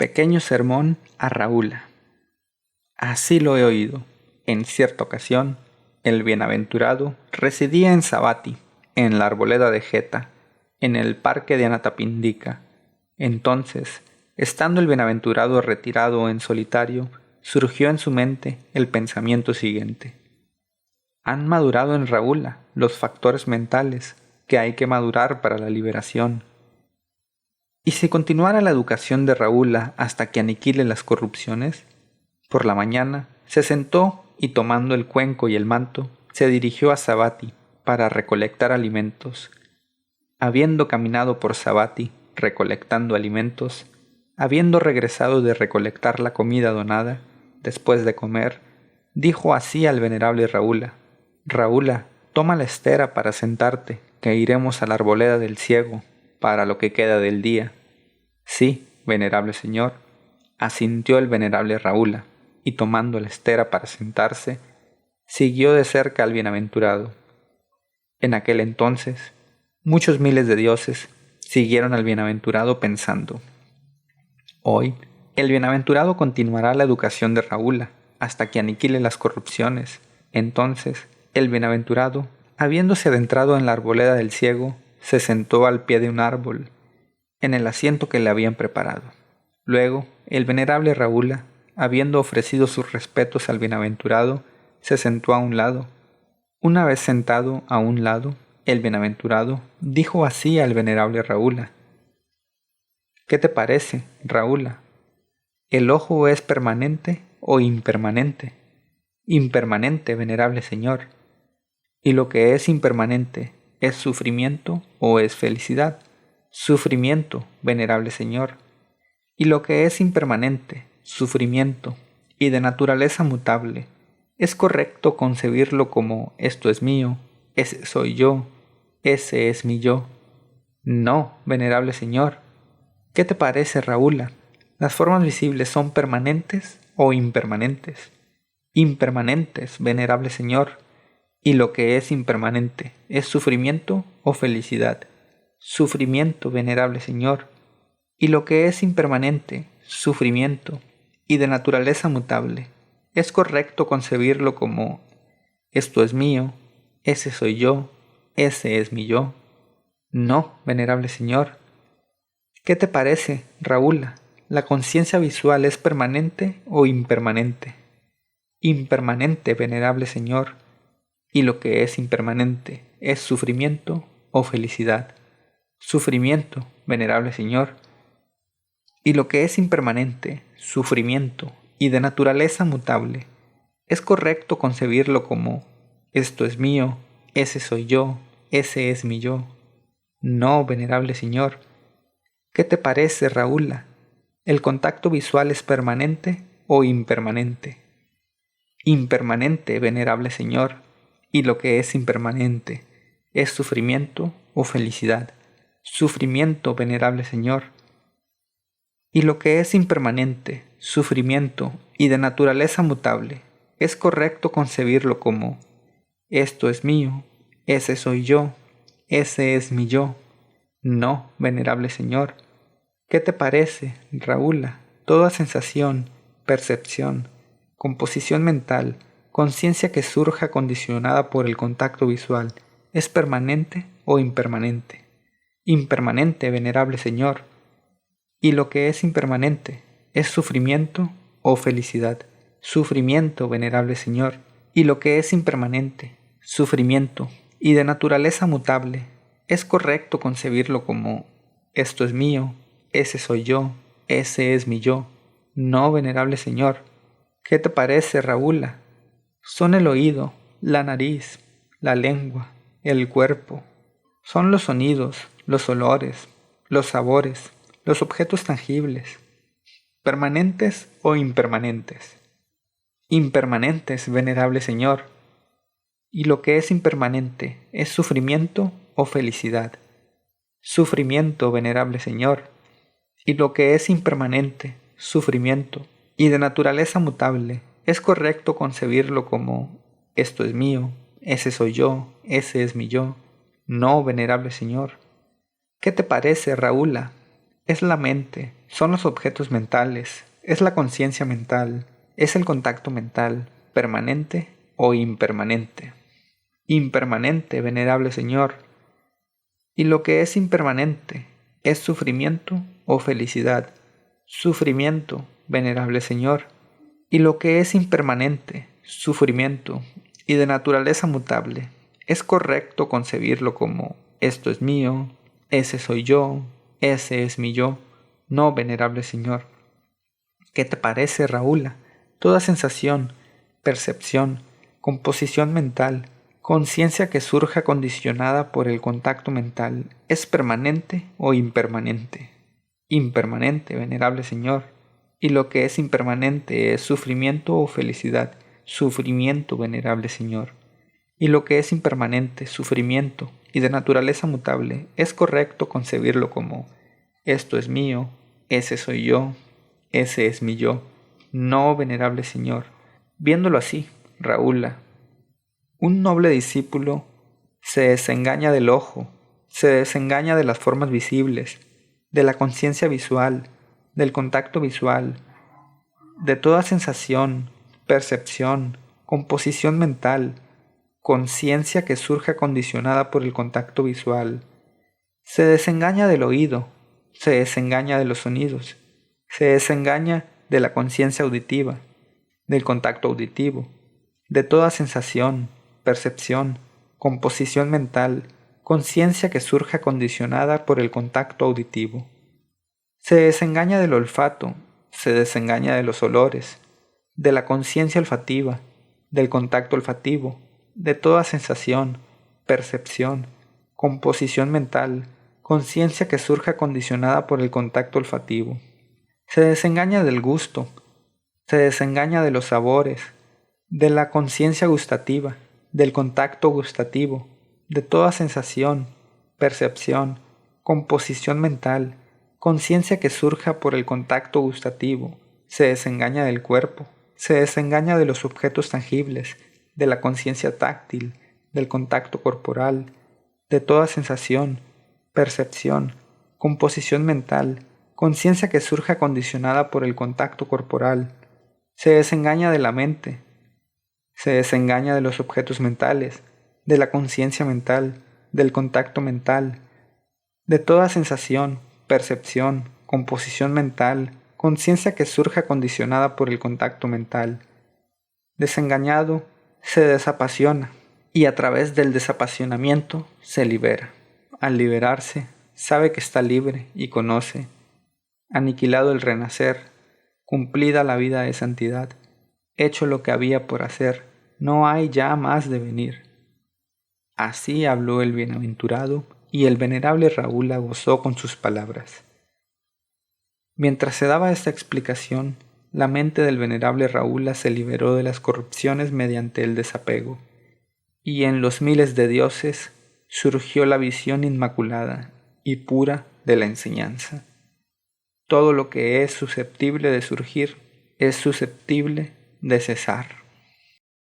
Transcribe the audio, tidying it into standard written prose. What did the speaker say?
Pequeño sermón a Raúla. Así lo he oído. En cierta ocasión, el bienaventurado residía en Sabati, en la arboleda de Geta, en el parque de Anatapindica. Entonces, estando el bienaventurado retirado en solitario, surgió en su mente el pensamiento siguiente: han madurado en Raúla los factores mentales que hay que madurar para la liberación. ¿Y si continuara la educación de Raúla hasta que aniquile las corrupciones? Por la mañana se sentó y, tomando el cuenco y el manto, se dirigió a Sabati para recolectar alimentos. Habiendo caminado por Sabati recolectando alimentos, habiendo regresado de recolectar la comida donada, después de comer, dijo así al venerable Raúla: Raúla, toma la estera para sentarte, que iremos a la arboleda del ciego, para lo que queda del día. Sí, venerable señor, asintió el venerable Raúla, y tomando la estera para sentarse, siguió de cerca al bienaventurado. En aquel entonces, muchos miles de dioses siguieron al bienaventurado pensando: hoy, el bienaventurado continuará la educación de Raúla hasta que aniquile las corrupciones. Entonces, el bienaventurado, habiéndose adentrado en la arboleda del ciego, se sentó al pie de un árbol, en el asiento que le habían preparado. Luego, el venerable Raúla, habiendo ofrecido sus respetos al bienaventurado, se sentó a un lado. Una vez sentado a un lado, el bienaventurado dijo así al venerable Raúla: ¿qué te parece, Raúla? ¿El ojo es permanente o impermanente? Impermanente, venerable señor. ¿Y lo que es impermanente es sufrimiento o es felicidad? Sufrimiento, venerable señor. ¿Y lo que es impermanente, sufrimiento y de naturaleza mutable, es correcto concebirlo como esto es mío, ese soy yo, ese es mi yo? No, venerable señor. ¿Qué te parece, Raúla? ¿Las formas visibles son permanentes o impermanentes? Impermanentes, venerable señor. ¿Y lo que es impermanente es sufrimiento o felicidad? Sufrimiento, venerable señor. ¿Y lo que es impermanente, sufrimiento y de naturaleza mutable, es correcto concebirlo como esto es mío, ese soy yo, ese es mi yo? No, venerable señor. ¿Qué te parece, Raúla? ¿La conciencia visual es permanente o impermanente? Impermanente, venerable señor. ¿Y lo que es impermanente es sufrimiento o felicidad? Sufrimiento, venerable señor. ¿Y lo que es impermanente, sufrimiento y de naturaleza mutable, es correcto concebirlo como esto es mío, ese soy yo, ese es mi yo? No, venerable señor. ¿Qué te parece, Raúla? ¿El contacto visual es permanente o impermanente? Impermanente, venerable señor. ¿Y lo que es impermanente es sufrimiento o felicidad? Sufrimiento, venerable señor. ¿Y lo que es impermanente, sufrimiento y de naturaleza mutable, es correcto concebirlo como esto es mío, ese soy yo, ese es mi yo? No, venerable señor. ¿Qué te parece, Raúla? Toda sensación, percepción, composición mental, conciencia que surja condicionada por el contacto visual, ¿es permanente o impermanente? Impermanente, venerable señor. ¿Y lo que es impermanente es sufrimiento o felicidad? Sufrimiento, venerable señor. ¿Y lo que es impermanente, sufrimiento y de naturaleza mutable, es correcto concebirlo como esto es mío, ese soy yo, ese es mi yo? No, venerable señor. ¿Qué te parece, Raúla? Son el oído, la nariz, la lengua, el cuerpo. Son los sonidos, los olores, los sabores, los objetos tangibles, permanentes o impermanentes. Impermanentes, venerable señor. ¿Y lo que es impermanente es sufrimiento o felicidad? Sufrimiento, venerable señor. ¿Y lo que es impermanente, sufrimiento y de naturaleza mutable, es correcto concebirlo como esto es mío, ese soy yo, ese es mi yo? No, venerable señor. ¿Qué te parece, Raúla? ¿Es la mente, son los objetos mentales, es la conciencia mental, es el contacto mental, permanente o impermanente. Impermanente, venerable Señor. Y lo que es impermanente, ¿es sufrimiento o felicidad? Sufrimiento, venerable Señor. Y lo que es impermanente, sufrimiento y de naturaleza mutable, ¿es correcto concebirlo como esto es mío, ese soy yo, ese es mi yo? No, venerable Señor. ¿Qué te parece, Raúl? Toda sensación, percepción, composición mental, conciencia que surja condicionada por el contacto mental, ¿es permanente o impermanente? Impermanente, venerable Señor. Y lo que es impermanente es sufrimiento o felicidad. Sufrimiento, venerable Señor. Y lo que es impermanente, sufrimiento y de naturaleza mutable, ¿es correcto concebirlo como esto es mío, ese soy yo, ese es mi yo? No, venerable Señor. Viéndolo así, Raúl, un noble discípulo se desengaña del ojo, se desengaña de las formas visibles, de la conciencia visual, del contacto visual, de toda sensación, percepción, composición mental, conciencia que surja condicionada por el contacto visual. Se desengaña del oído, se desengaña de los sonidos, se desengaña de la conciencia auditiva, del contacto auditivo, de toda sensación, percepción, composición mental, conciencia que surja condicionada por el contacto auditivo. Se desengaña del olfato, se desengaña de los olores, de la conciencia olfativa, del contacto olfativo, de toda sensación, percepción, composición mental, conciencia que surja condicionada por el contacto olfativo. Se desengaña del gusto, se desengaña de los sabores, de la conciencia gustativa, del contacto gustativo, de toda sensación, percepción, composición mental, conciencia que surja por el contacto gustativo. Se desengaña del cuerpo, se desengaña de los objetos tangibles, de la conciencia táctil, del contacto corporal, de toda sensación, percepción, composición mental, conciencia que surja condicionada por el contacto corporal. Se desengaña de la mente, se desengaña de los objetos mentales, de la conciencia mental, del contacto mental, de toda sensación, percepción, composición mental, conciencia que surja condicionada por el contacto mental. Desengañado, se desapasiona y a través del desapasionamiento se libera. Al liberarse, sabe que está libre y conoce, aniquilado el renacer, cumplida la vida de santidad, hecho lo que había por hacer, no hay ya más de venir. Así habló el bienaventurado, y el venerable Raúl gozó con sus palabras. Mientras se daba esta explicación, la mente del venerable Raúl se liberó de las corrupciones mediante el desapego, y en los miles de dioses surgió la visión inmaculada y pura de la enseñanza. Todo lo que es susceptible de surgir es susceptible de cesar.